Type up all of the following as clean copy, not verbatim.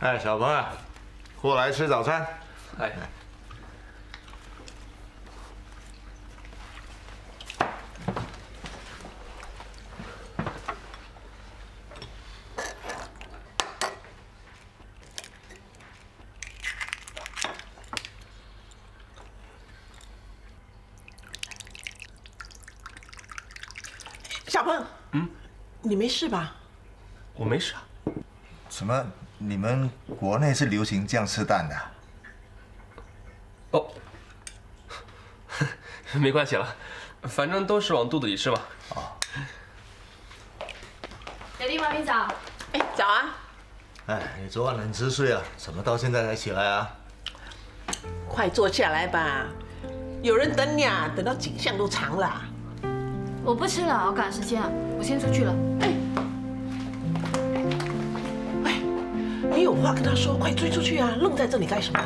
哎，小鹏啊，过来吃早餐。哎，小鹏，你没事吧？我没事啊。什么？你们国内是流行这样吃蛋的？哦，没关系了，反正都是往肚子里吃嘛。爹地妈咪早。哎，早啊！哎，你昨晚很迟睡啊？怎么到现在才起来啊？快坐下来吧，有人等你啊，等到景象都长了。我不吃了，我赶时间啊，我先出去了。哎，你有话跟他说，快追出去啊！愣在这里干什么？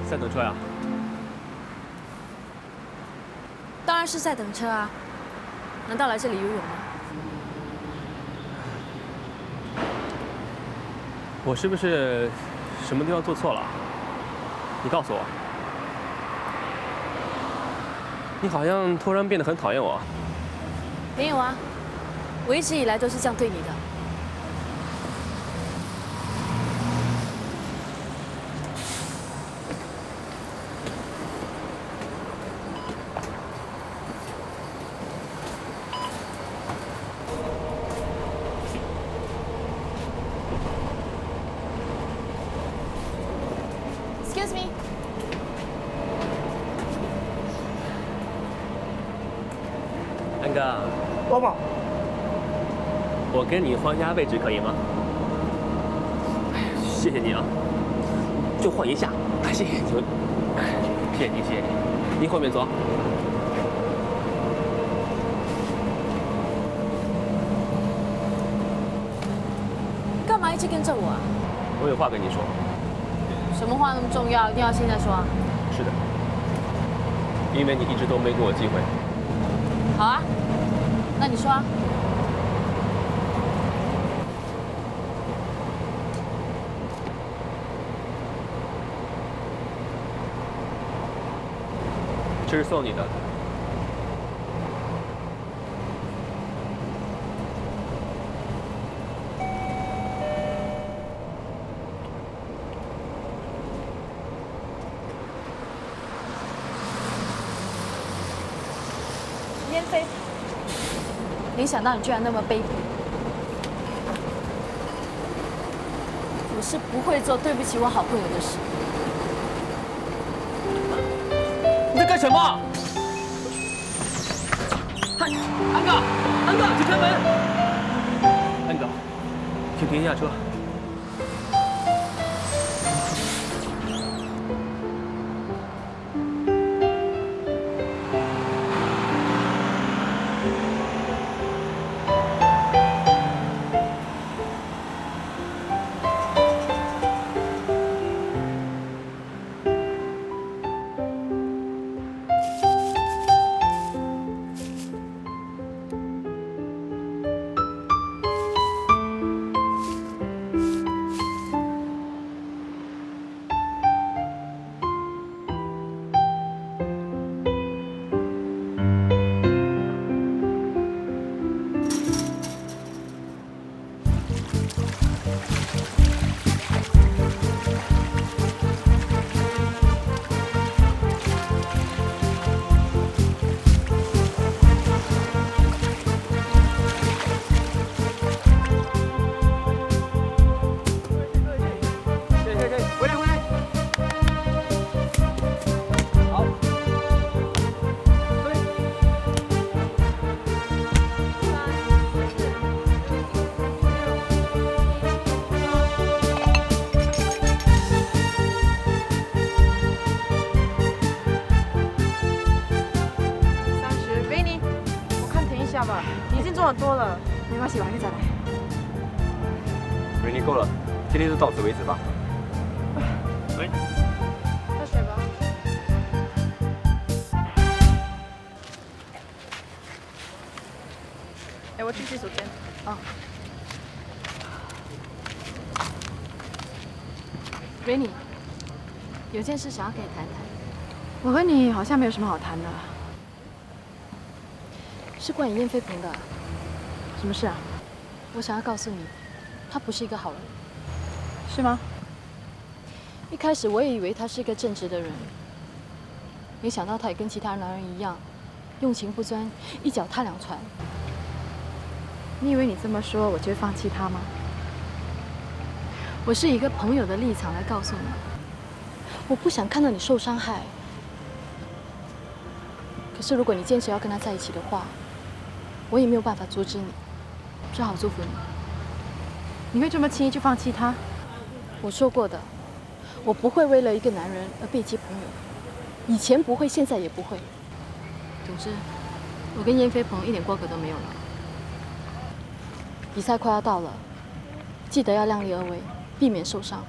在等车呀？当然是在等车啊，难道来这里游泳吗？我是不是什么地方做错了？你告诉我。你好像突然变得很讨厌我。没有啊，我一直以来都是这样对你的。Excuse me。安哥，老板，我跟你换一下位置可以吗？哎，谢谢你啊，就换一下，哎，谢谢你，哎，谢谢你，谢谢你，你后面坐。干嘛一直跟着我啊？我有话跟你说。什么话那么重要，一定要现在说啊？是的，因为你一直都没给我机会。好啊，那你说啊。这是送你的。燕飞，没想到你居然那么卑鄙。我是不会做对不起我好朋友的事。你在干什么？嗨，安哥，安哥，请开门。安哥，请停一下车。下吧，你已经做很多了，没关系，我还可以再来。维尼够了，今天就到此为止吧。喂，喝水吧。哎，我去洗手间。啊。维尼，有件事想要跟你谈谈。我和你好像没有什么好谈的。是关于燕飞鹏的。什么事啊？我想要告诉你，他不是一个好人。是吗？一开始我也以为他是一个正直的人，没想到他也跟其他男人一样，用情不专，一脚踏两船。你以为你这么说，我就会放弃他吗？我是以一个朋友的立场来告诉你，我不想看到你受伤害。可是如果你坚持要跟他在一起的话，我也没有办法阻止你，只好祝福你。你会这么轻易就放弃他？我说过的，我不会为了一个男人而背弃朋友，以前不会，现在也不会。总之，我跟燕飞鹏一点瓜葛都没有了。比赛快要到了，记得要量力而为，避免受伤。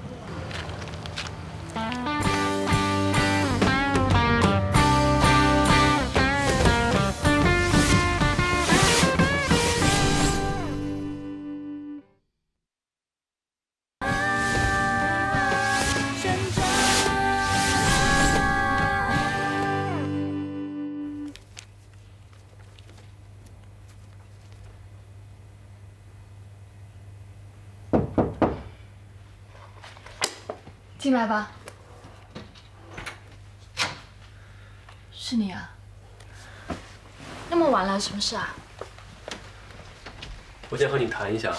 进来吧。是你啊？那么晚了，什么事啊？我想和你谈一下，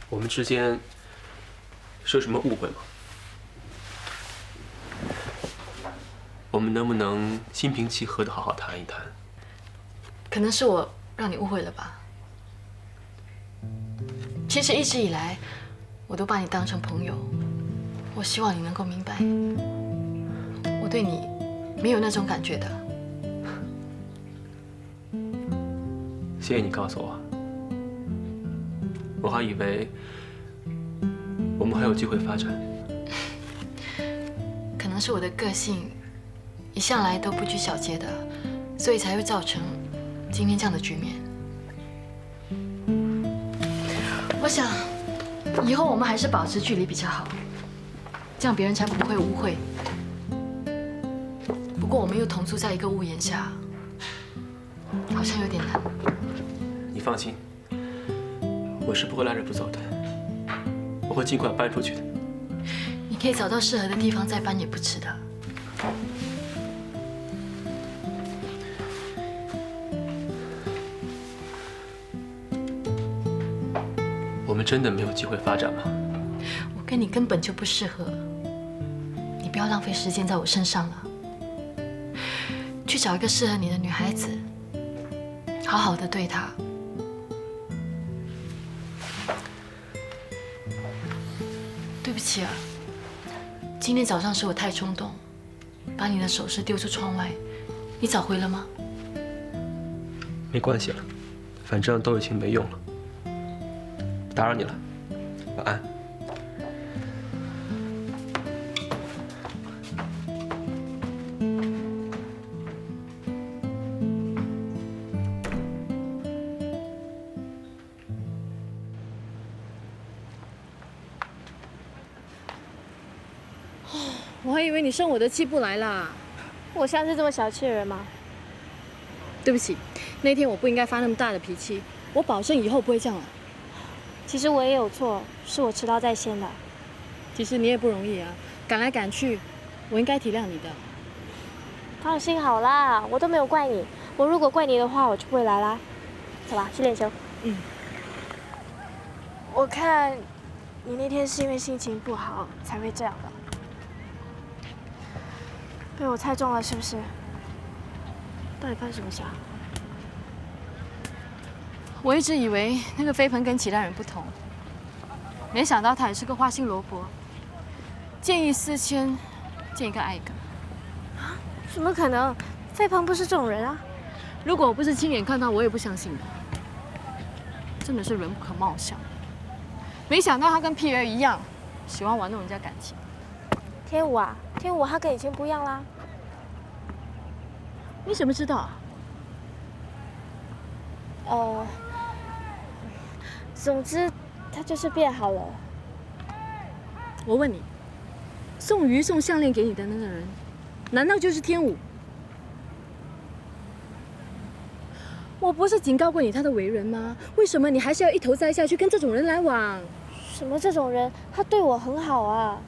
我们之间是有什么误会吗？我们能不能心平气和的好好谈一谈？可能是我让你误会了吧。其实一直以来，我都把你当成朋友。我希望你能够明白，我对你没有那种感觉的。谢谢你告诉我，我还以为我们还有机会发展。可能是我的个性一向来都不拘小节的，所以才会造成今天这样的局面。我想以后我们还是保持距离比较好，这样别人才不会误会。不过我们又同住在一个屋檐下，好像有点难。你放心，我是不会赖着不走的，我会尽快搬出去的。你可以找到适合的地方再搬也不迟的。我们真的没有机会发展吗？我跟你根本就不适合，你不要浪费时间在我身上了。去找一个适合你的女孩子，好好的对她。对不起啊，今天早上是我太冲动，把你的首饰丢出窗外，你找回了吗？没关系了，反正都已经没用了。打扰你了，晚安。我还以为你生我的气不来啦。我像是这么小气的人吗？对不起，那天我不应该发那么大的脾气，我保证以后不会这样了。其实我也有错，是我迟到在先的。其实你也不容易啊，赶来赶去，我应该体谅你的。放心好啦，我都没有怪你。我如果怪你的话，我就不会来啦。走吧，去练球。嗯。我看你那天是因为心情不好才会这样的。被我猜中了是不是？到底发生什么事啊？我一直以为那个飞鹏跟其他人不同，没想到他也是个花心萝卜，见异思迁，见一个爱一个。啊？怎么可能？飞鹏不是这种人啊！如果我不是亲眼看到，我也不相信的。真的是人不可貌相。没想到他跟屁儿一样，喜欢玩弄人家感情。天武啊，天武他跟以前不一样啦。你怎么知道啊？总之他就是变好了。我问你，送鱼送项链给你的那个人，难道就是天武？我不是警告过你他的为人吗？为什么你还是要一头栽下去跟这种人来往？什么这种人？他对我很好啊。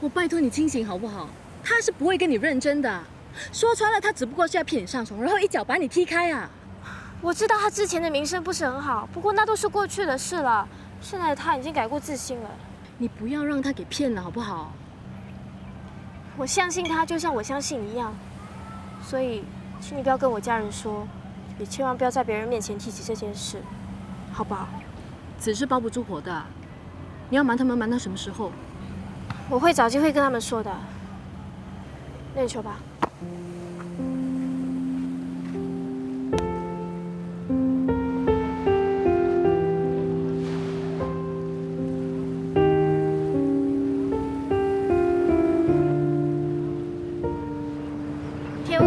我拜托你清醒好不好？他是不会跟你认真的。说穿了，他只不过是要骗你上床，然后一脚把你踢开啊！我知道他之前的名声不是很好，不过那都是过去的事了。现在他已经改过自新了。你不要让他给骗了好不好？我相信他，就像我相信你一样。所以，请你不要跟我家人说，也千万不要在别人面前提起这件事，好不好？纸是包不住火的，你要瞒他们瞒到什么时候？我会找机会跟他们说的。练球吧。天武，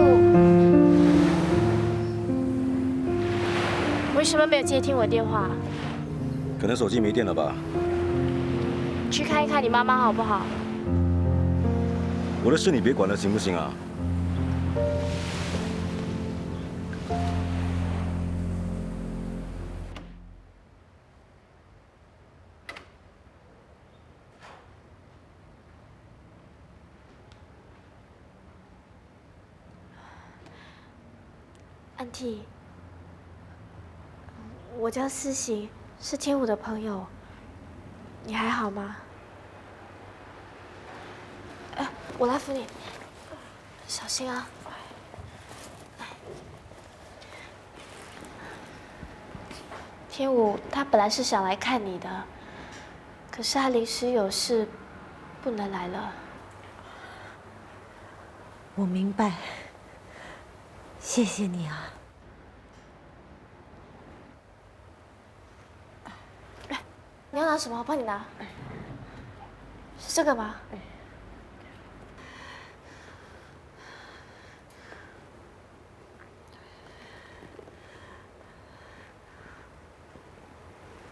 为什么没有接听我电话？可能手机没电了吧？去看一看你妈妈好不好？我的事你别管了，行不行啊？安娣，我叫思行，是天武的朋友。你还好吗？我来扶你，小心啊！天武他本来是想来看你的，可是他临时有事，不能来了。我明白，谢谢你啊。你要拿什么？我帮你拿。是这个吗？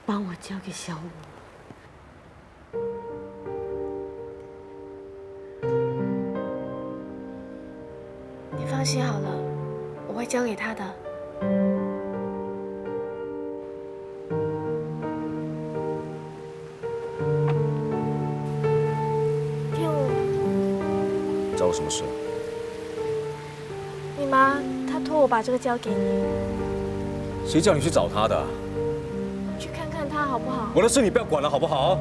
帮我交给小五。你放心好了，我会交给他的。天武，找我什么事？你妈她托我把这个交给你，谁叫你去找他的？去看看他好不好？我的事你不要管了，好不好？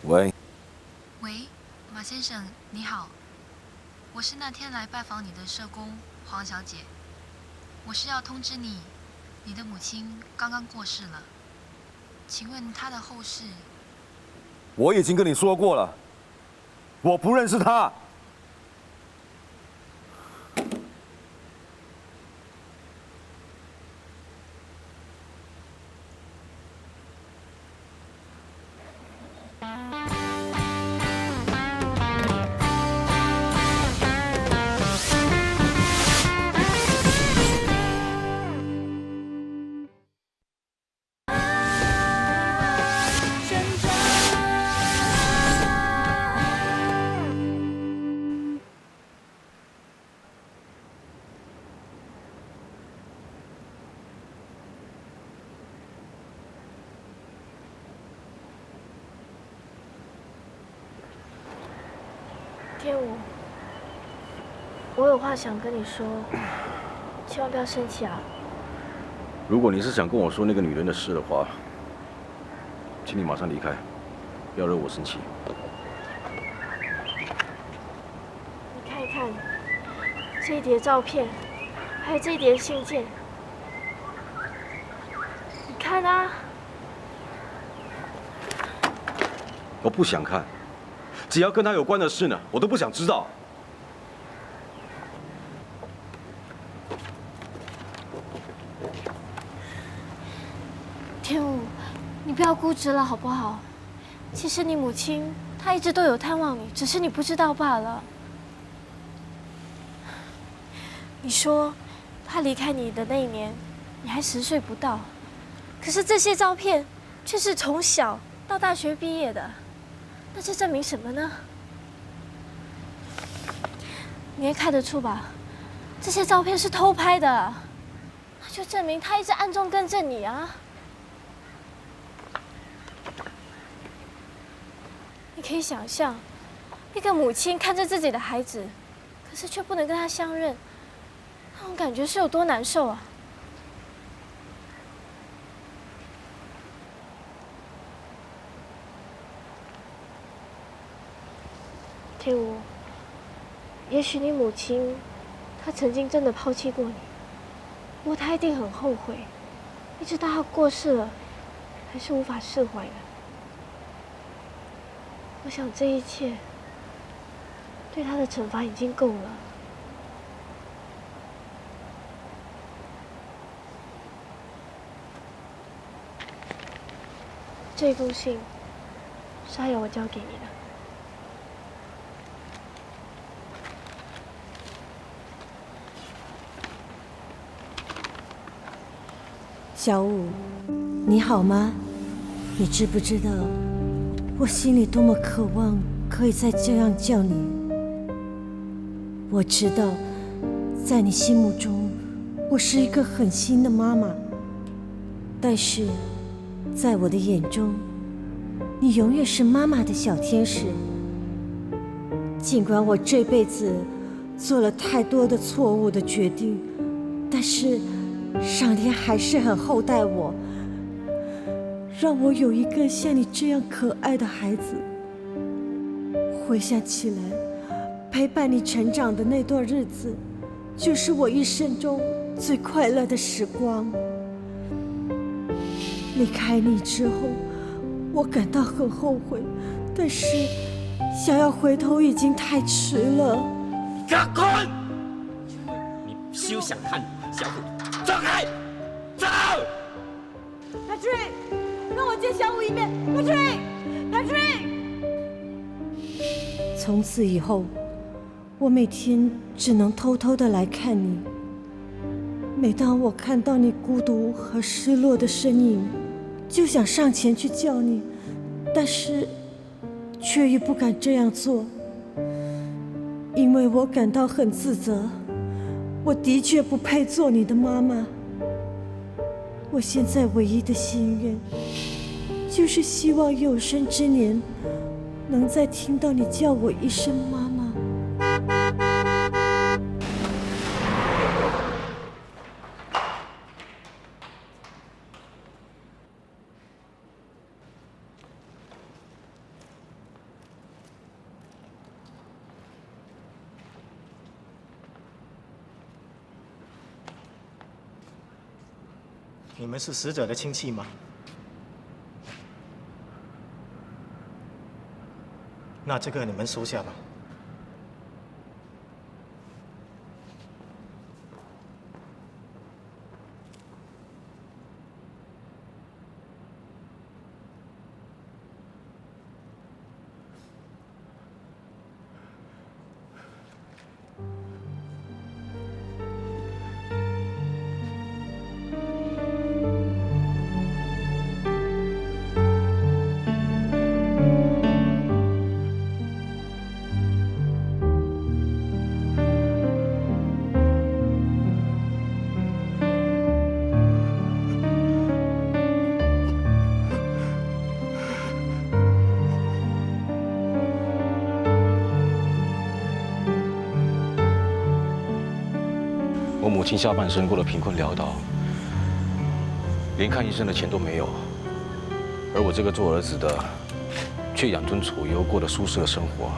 喂，喂，马先生，你好，我是那天来拜访你的社工黄小姐。我是要通知你，你的母亲刚刚过世了，请问她的后事？我已经跟你说过了，我不认识他。天武，我有话想跟你说，千万不要生气啊！如果你是想跟我说那个女人的事的话，请你马上离开，不要惹我生气。你看一看这一叠照片，还有这一叠信件，你看啊！我不想看，只要跟他有关的事呢，我都不想知道。天武，你不要固执了好不好？其实你母亲她一直都有探望你，只是你不知道罢了。你说她离开你的那一年，你还10岁不到，可是这些照片却是从小到大学毕业的，那这证明什么呢？你也看得出吧？这些照片是偷拍的，那就证明她一直暗中跟着你啊！你可以想象，一个母亲看着自己的孩子，可是却不能跟他相认，那种感觉是有多难受啊！天武，也许你母亲，她曾经真的抛弃过你，不过她一定很后悔，一直到她过世了，还是无法释怀的。我想这一切对他的惩罚已经够了。这封信是阿瑶我交给你的。小五，你好吗？你知不知道？我心里多么渴望可以再这样叫你。我知道，在你心目中，我是一个狠心的妈妈，但是，在我的眼中，你永远是妈妈的小天使。尽管我这辈子做了太多的错误的决定，但是上天还是很厚待我。让我有一个像你这样可爱的孩子。回想起来，陪伴你成长的那段日子，就是我一生中最快乐的时光。离开你之后，我感到很后悔，但是想要回头已经太迟了。给我滚！你休想看小虎，走开！走！Patrick， 让我见小五一面。Patrick， 从此以后，我每天只能偷偷的来看你。每当我看到你孤独和失落的身影，就想上前去叫你，但是却又不敢这样做，因为我感到很自责。我的确不配做你的妈妈。我现在唯一的心愿，就是希望有生之年，能再听到你叫我一声妈妈。你们是死者的亲戚吗？那这个你们收下吧。母亲下半生过得贫困潦倒，连看医生的钱都没有，而我这个做儿子的，却养尊处优，过得舒适的生活。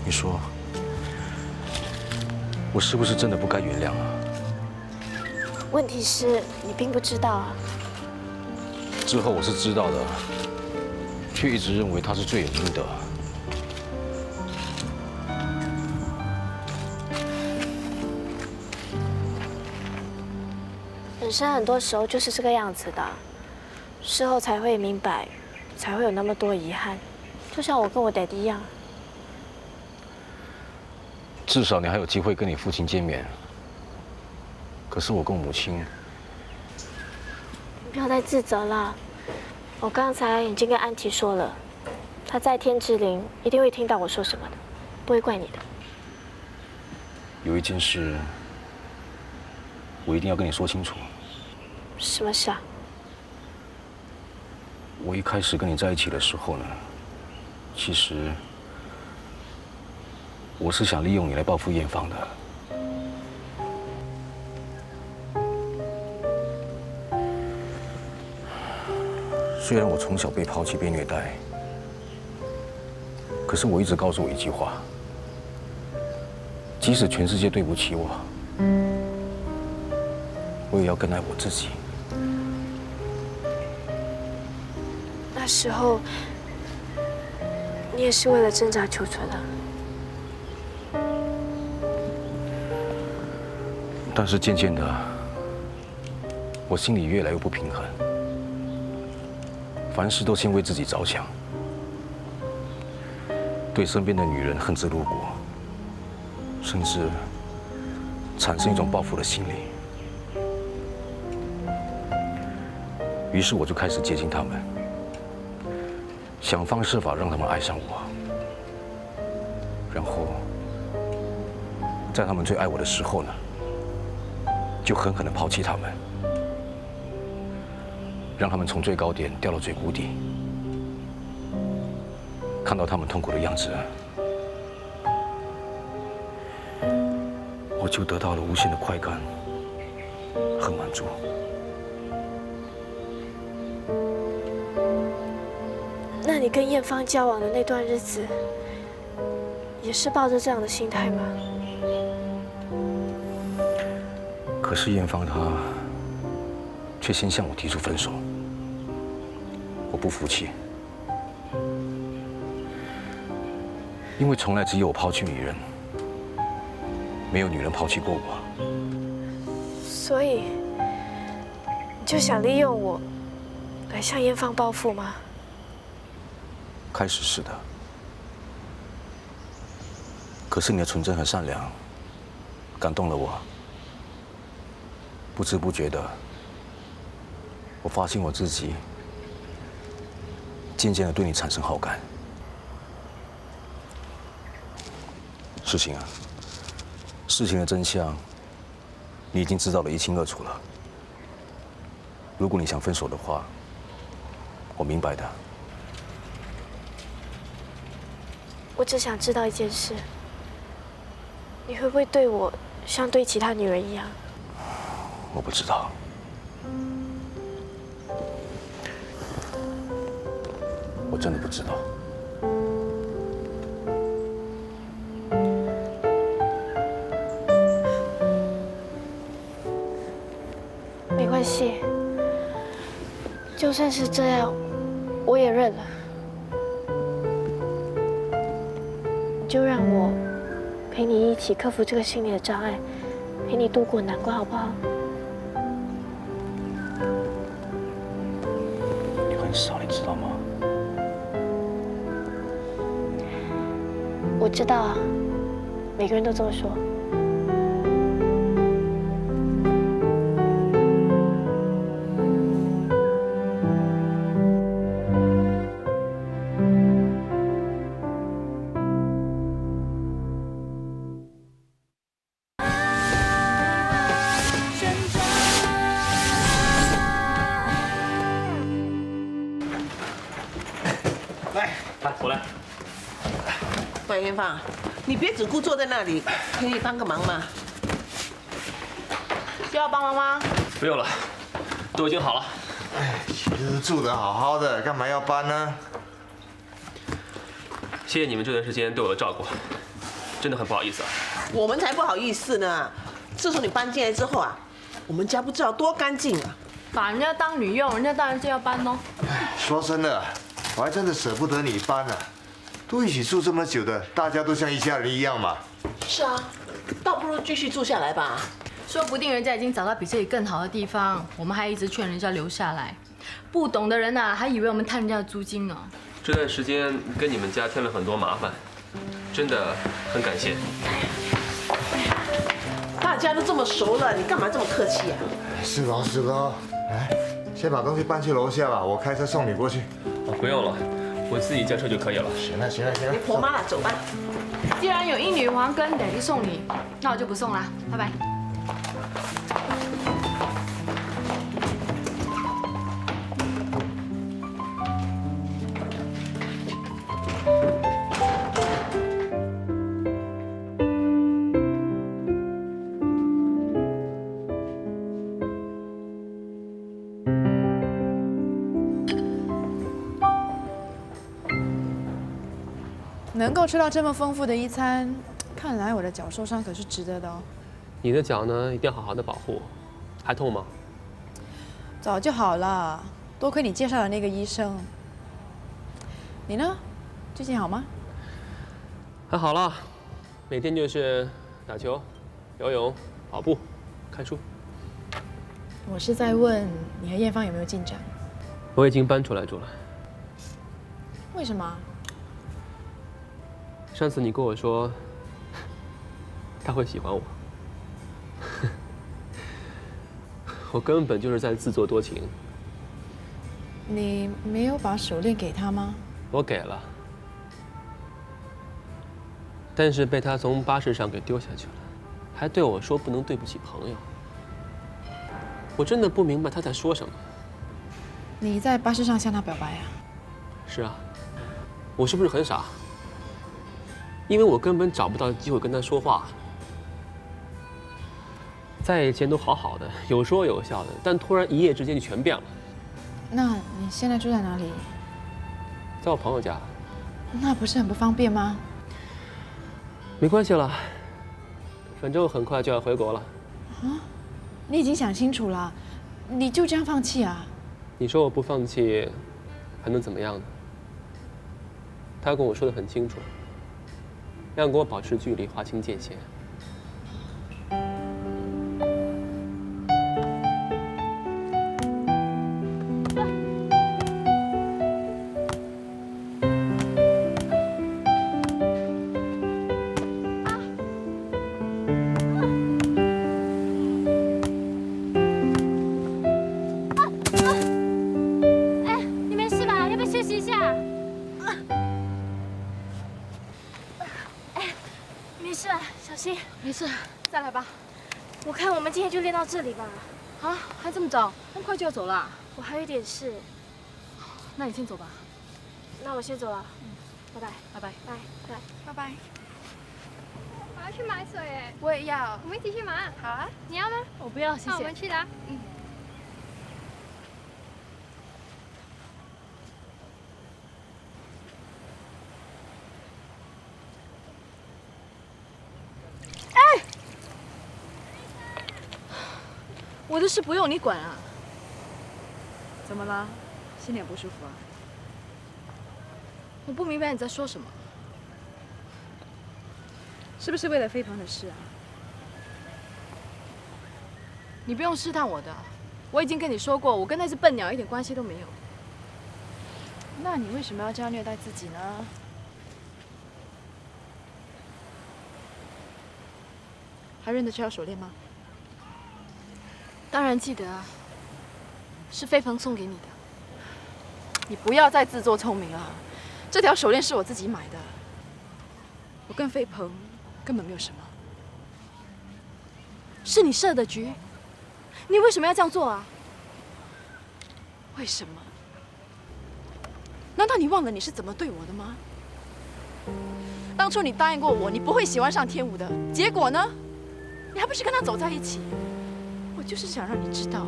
你说，我是不是真的不该原谅啊？问题是你并不知道啊。之后我是知道的，却一直认为他是罪有应得。人生很多时候就是这个样子的，事后才会明白，才会有那么多遗憾。就像我跟我爹地一样。至少你还有机会跟你父亲见面。可是我跟我母亲，你不要再自责了。我刚才已经跟安琪说了，她在天之灵一定会听到我说什么的，不会怪你的。有一件事，我一定要跟你说清楚。什么事啊？我一开始跟你在一起的时候呢，其实我是想利用你来报复艳芳的。虽然我从小被抛弃、被虐待，可是我一直告诉我一句话：即使全世界对不起我，我也要更爱我自己。那时候，你也是为了挣扎求存啊。但是渐渐的，我心里越来越不平衡，凡事都先为自己着想，对身边的女人恨之入骨，甚至产生一种报复的心理。于是我就开始接近他们，想方设法让他们爱上我，然后在他们最爱我的时候呢，就狠狠地抛弃他们，让他们从最高点掉到最谷底。看到他们痛苦的样子，我就得到了无限的快感和满足。那你跟艳芳交往的那段日子，也是抱着这样的心态吗？可是艳芳她却先向我提出分手，我不服气，因为从来只有我抛弃女人，没有女人抛弃过我。所以，你就想利用我来向艳芳报复吗？开始是的，可是你的纯真和善良感动了我，不知不觉的，我发现我自己渐渐的对你产生好感。事情的真相，你已经知道得一清二楚了。如果你想分手的话，我明白的。我只想知道一件事，你会不会对我像对其他女人一样？我不知道。我真的不知道。没关系，就算是这样，我也认了。就让我陪你一起克服这个心理的障碍，陪你度过难关，好不好？你很傻，你知道吗？我知道啊，每个人都这么说。来，我来。喂，艳芳，你别只顾坐在那里，可以帮个忙吗？需要帮忙吗？不用了，都已经好了。其实住得好好的，干嘛要搬呢？谢谢你们这段时间对我的照顾，真的很不好意思啊。我们才不好意思呢。自从你搬进来之后啊，我们家不知道多干净啊。把人家当女佣，人家当然就要搬喽。说真的，我还真的舍不得你搬啊。都一起住这么久的，大家都像一家人一样嘛。是啊，倒不如继续住下来吧。说不定人家已经找到比这里更好的地方，我们还一直劝人家留下来。不懂的人呐，还以为我们贪人家的租金呢。这段时间跟你们家添了很多麻烦，真的很感谢。大家都这么熟了，你干嘛这么客气啊？是喽是喽，来，先把东西搬去楼下吧，我开车送你过去。不用了，我自己驾车就可以了。行了行了行了，你婆妈了，走吧。既然有英女皇跟爹地送你，那我就不送了，拜拜。能够吃到这么丰富的一餐，看来我的脚受伤可是值得的哦。你的脚呢，一定要好好的保护。还痛吗？早就好了，多亏你介绍的那个医生。你呢？最近好吗？还好啦，每天就是打球、游泳、跑步、看书。我是在问你和艳芳有没有进展。我已经搬出来住了。为什么？上次你跟我说，他会喜欢我，我根本就是在自作多情。你没有把手链给他吗？我给了，但是被他从巴士上给丢下去了，还对我说不能对不起朋友。我真的不明白他在说什么。你在巴士上向他表白啊？是啊，我是不是很傻？因为我根本找不到机会跟他说话。在以前都好好的，有说有笑的，但突然一夜之间就全变了。那你现在住在哪里？在我朋友家。那不是很不方便吗？没关系了，反正我很快就要回国了。啊？你已经想清楚了，你就这样放弃啊？你说我不放弃，还能怎么样呢？他跟我说的很清楚。让跟我保持距离，划清界限。你没事吧？要不要休息一下？没事，小心。没事，再来吧。我看我们今天就练到这里吧。啊，还这么早？那么快就要走了？我还有一点事。那你先走吧。那我先走了。拜拜。拜拜。拜拜。拜拜。我要去买水哎。我也要。我们一起去买。好啊。你要吗？我不要，谢谢。那我们去的。嗯。我的事不用你管啊。怎么了？心里不舒服啊？我不明白你在说什么。是不是为了飞鹏的事啊？你不用试探我的，我已经跟你说过，我跟那只笨鸟一点关系都没有。那你为什么要这样虐待自己呢？还认得这条手链吗？当然记得啊，是飞鹏送给你的。你不要再自作聪明了，这条手链是我自己买的，我跟飞鹏根本没有什么。是你设的局，你为什么要这样做啊？为什么？难道你忘了你是怎么对我的吗？当初你答应过我，你不会喜欢上天武的，结果呢？你还不是跟他走在一起？我就是想让你知道，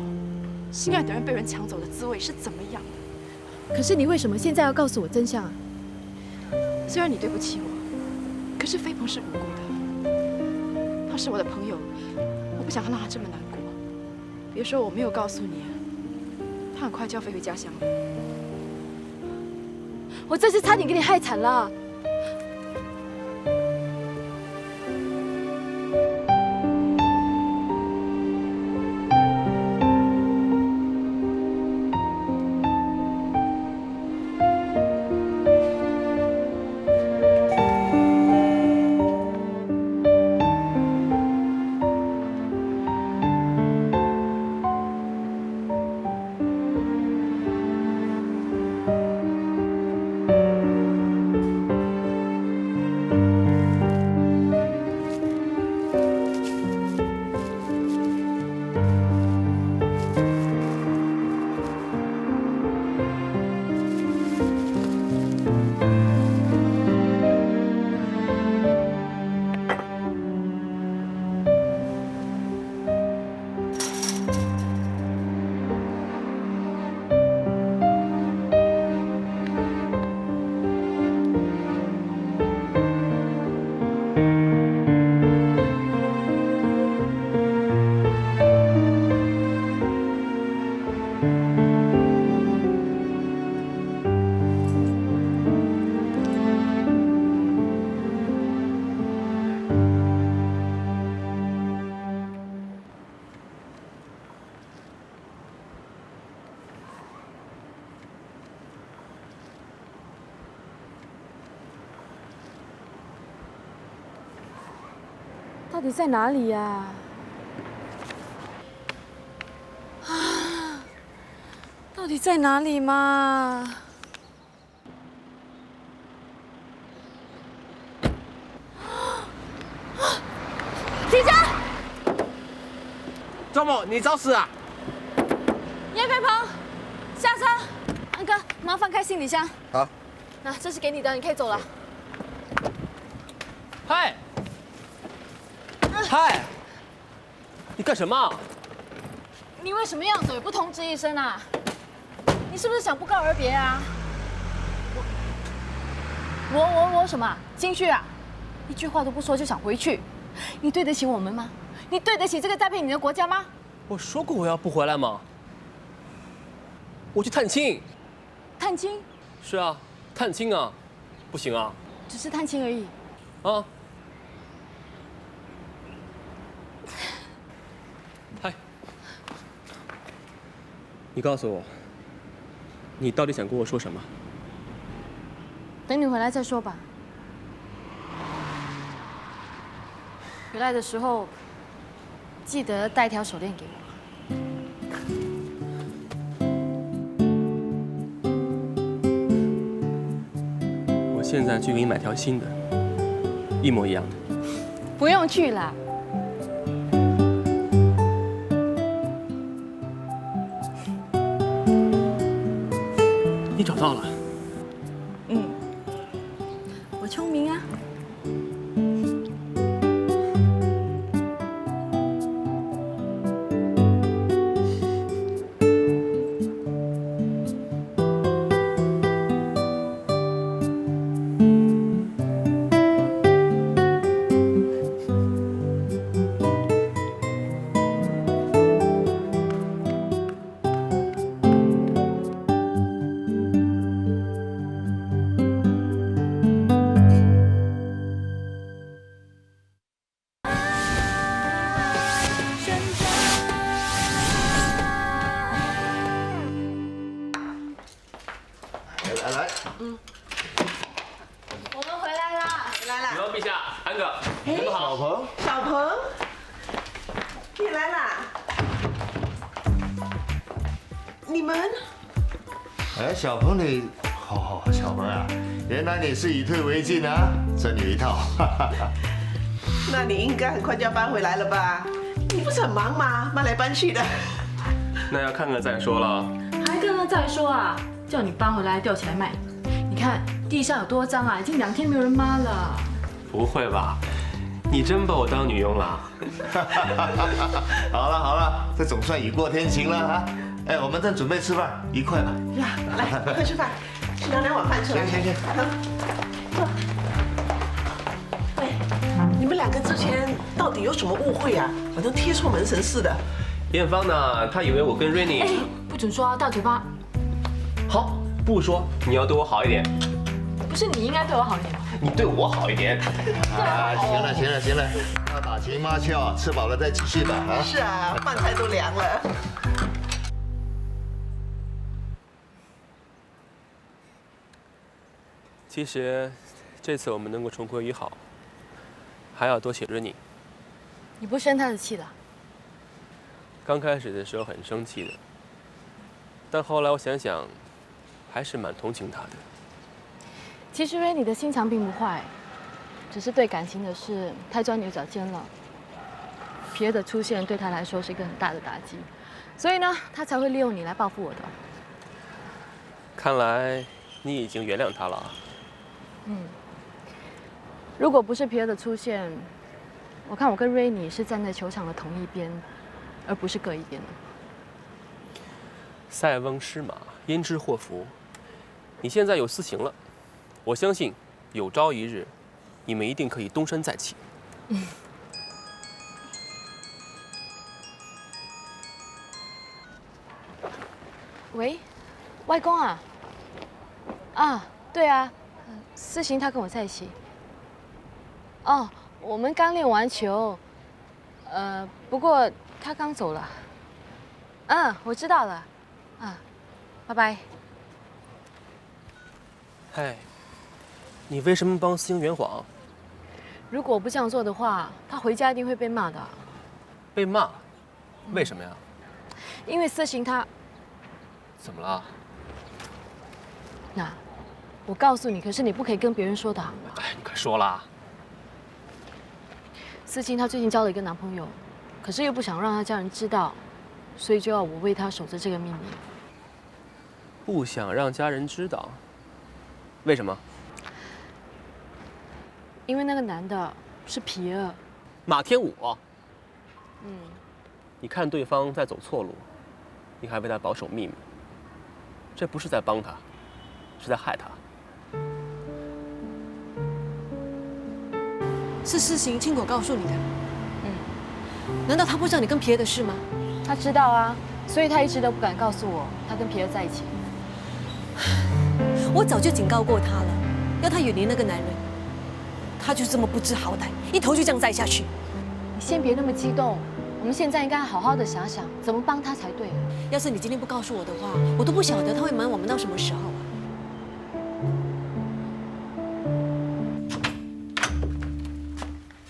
心爱的人被人抢走的滋味是怎么样的。可是你为什么现在要告诉我真相啊？虽然你对不起我，可是飞鹏是无辜的，他是我的朋友，我不想让他这么难过。别说我没有告诉你，他很快就要飞回家乡了。我这次差点给你害惨了。到底在哪里呀？到底在哪里嘛？停下！周某，你找死啊！叶飞鹏，下车。安哥，麻烦开行李箱。好。那这是给你的，你可以走了。嗨！嗨！你干什么？你为什么要走也不通知一声啊？你是不是想不告而别啊？我什么？金旭啊，一句话都不说就想回去，你对得起我们吗？你对得起这个栽培你的国家吗？我说过我要不回来吗？我去探亲。探亲？是啊，探亲啊，不行啊。只是探亲而已。啊。嗨，你告诉我，你到底想跟我说什么？等你回来再说吧。回来的时候，记得带一条手链给我。我现在去给你买条新的，一模一样的。不用去啦。你找到了？嗯，我聪明啊。小鹏你，小鹏啊，原来你是以退为进啊，真有一套。那你应该很快就要搬回来了吧？你不是很忙吗？搬来搬去的。那要看看再说了。还跟他再说啊？叫你搬回来吊起来卖。你看地上有多脏啊，已经2天没有人抹了。不会吧？你真把我当女佣了？好了好了，这总算雨过天晴了啊！哎，我们正准备吃饭，一块吧。来，快吃饭，去拿2碗饭出来。行。哎，你们2个之前到底有什么误会啊？好像贴错门神似的。艳芳呢？她以为我跟 Rainy…… 哎，不准说啊，大嘴巴！好，不说，你要对我好一点。不是你应该对我好一点吗？你对我好一点。啊，行了，要打情骂俏，吃饱了再继续吧啊！是啊，饭菜都凉了。其实，这次我们能够重归于好，还要多谢 Rainy。你不生他的气的？刚开始的时候很生气的，但后来我想想，还是蛮同情他的。其实 Rainy 的心肠并不坏，只是对感情的事太钻牛角尖了。皮耶的出现对他来说是一个很大的打击，所以呢，他才会利用你来报复我的。看来你已经原谅他了。如果不是皮耶的出现，我看我跟 Rainy 是站在球场的同一边，而不是各一边的。塞翁失马，焉知祸福。你现在有私情了，我相信有朝一日，你们一定可以东山再起。喂，外公啊？啊，对啊，思行他跟我在一起。哦，我们刚练完球，不过他刚走了。我知道了。拜拜。嗨，你为什么帮思行圆谎？如果我不这样做的话，他回家一定会被骂的。被骂？为什么呀？因为思行他……怎么了？那，我告诉你，可是你不可以跟别人说的。哎，你快说啦！思行她最近交了一个男朋友，可是又不想让她家人知道，所以就要我为她守着这个秘密。不想让家人知道？为什么？因为那个男的是皮耶。马天武。你看对方在走错路，你还为他保守秘密，这不是在帮他，是在害他。是思行亲口告诉你的。难道他不知道你跟皮耶的事吗？他知道啊，所以他一直都不敢告诉我他跟皮耶在一起。我早就警告过他了，要他远离那个男人。他就这么不知好歹，一头就这样栽下去。你先别那么激动，我们现在应该好好的想想怎么帮他才对。要是你今天不告诉我的话，我都不晓得他会瞒我们到什么时候啊。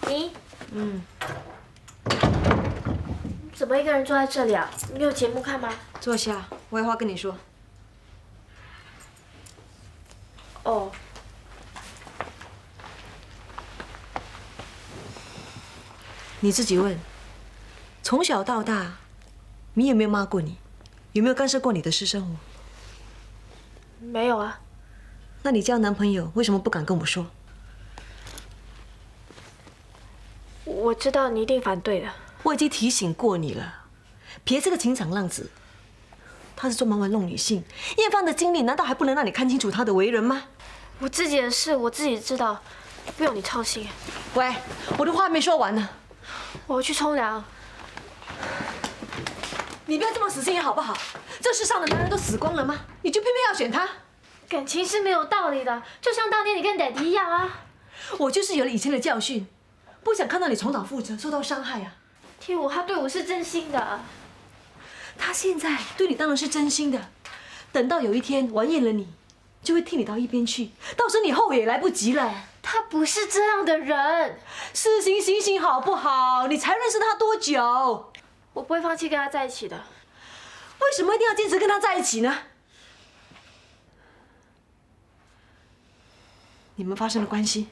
你，怎么一个人坐在这里啊？你有节目看吗？坐下，我有话跟你说。哦。你自己问，从小到大，你有没有骂过你？有没有干涉过你的私生活？没有啊。那你交男朋友为什么不敢跟我说？我知道你一定反对的。我已经提醒过你了，别这个情场浪子，他是专门玩弄女性。艳芳的经历难道还不能让你看清楚他的为人吗？我自己的事我自己知道，不用你操心。喂，我的话还没说完呢。我要去冲凉。你不要这么死心好不好？这世上的男人都死光了吗？你就偏偏要选他？感情是没有道理的，就像当年你跟爹地一样啊。我就是有了以前的教训，不想看到你重蹈覆辙，受到伤害啊。天武他对我是真心的。他现在对你当然是真心的，等到有一天玩厌了你，就会踢你到一边去，到时你后悔也来不及了。他不是这样的人。事情醒醒好不好？你才认识他多久？我不会放弃跟他在一起的。为什么一定要坚持跟他在一起呢？你们发生了关系？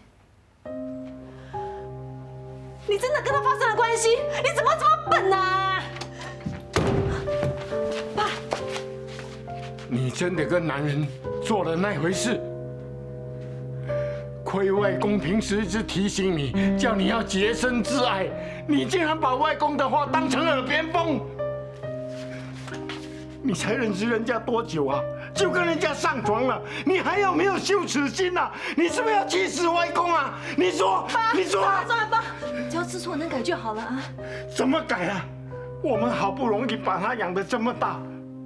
你真的跟他发生了关系？你怎么这么笨啊？爸，你真的跟男人做了那回事？亏外公平时一直提醒你，叫你要洁身自爱，你竟然把外公的话当成耳边风。你才认识人家多久啊？就跟人家上床了，你还有没有羞耻心啊？你是不是要气死外公啊？你说，你说。算了爸，只要知错能改就好了啊。怎么改啊？我们好不容易把他养得这么大，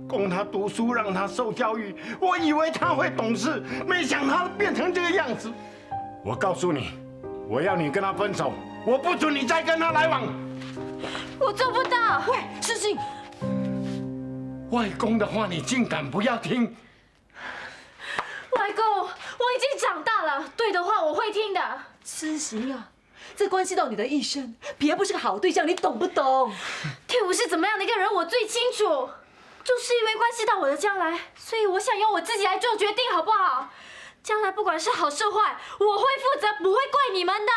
供他读书，让他受教育，我以为他会懂事，没想到他变成这个样子。我告诉你，我要你跟他分手，我不准你再跟他来往。我做不到。喂，诗欣，外公的话你竟敢不要听？外公，我已经长大了，对的话我会听的。诗欣啊，这关系到你的一生，别不是个好对象，你懂不懂？天武是怎么样的一个人，我最清楚。就是因为关系到我的将来，所以我想由我自己来做决定，好不好？将来不管是好是坏，我会负责，不会怪你们的。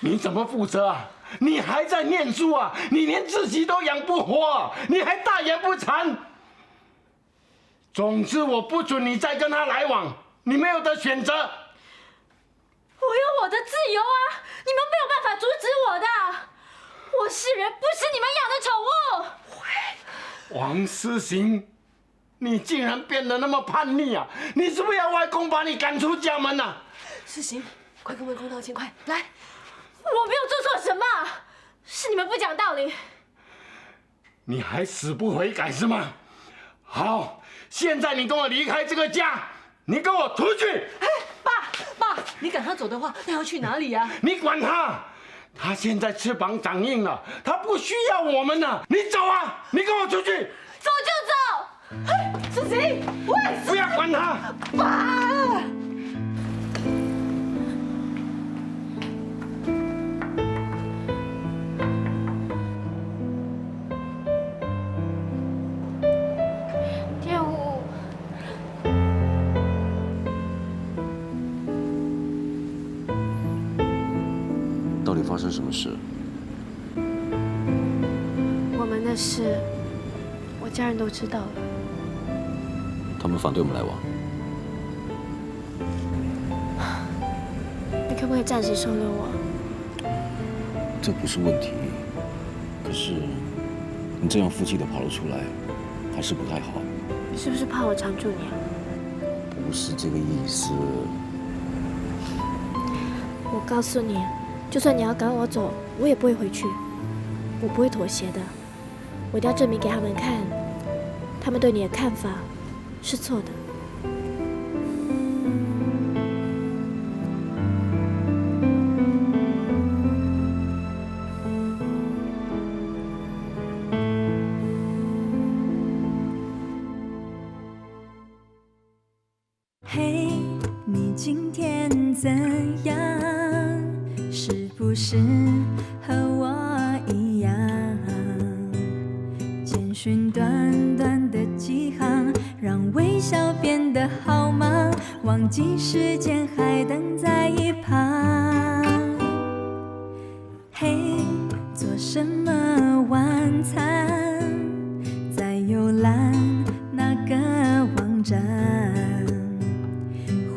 你怎么负责啊？你还在念书啊？你连自己都养不活，你还大言不惭。总之，我不准你再跟他来往，你没有得选择。我有我的自由啊，你们没有办法阻止我的。我是人，不是你们养的宠物。王思行，你竟然变得那么叛逆啊！你是不是要外公把你赶出家门啊？思行，快跟外公道歉，快来！我没有做错什么，是你们不讲道理。你还死不悔改是吗？好，现在你跟我离开这个家，你跟我出去！哎，爸，你赶他走的话，他要去哪里呀？你管他！他现在翅膀长硬了，他不需要我们了。你走啊！你跟我出去！走就走！哎，思行，喂，不要管他！爸。天武，到底发生什么事？我们的事，我家人都知道了。他们反对我们来往。你可不可以暂时收留我？这不是问题，可是你这样负气的跑了出来，还是不太好。你是不是怕我缠住你啊？不是这个意思。我告诉你，就算你要赶我走，我也不会回去，我不会妥协的。我一定要证明给他们看，他们对你的看法是错的。嘿，你今天怎样？是不是和我一样？简讯短短的几行，让微笑变得好忙，忘记时间还等在一旁。嘿，做什么晚餐？在游览哪个网站？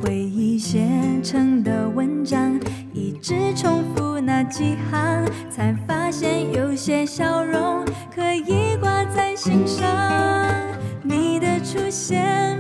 回忆写成的文章，一直重复那几行，才发现有些笑容可以挂在心上。你的出现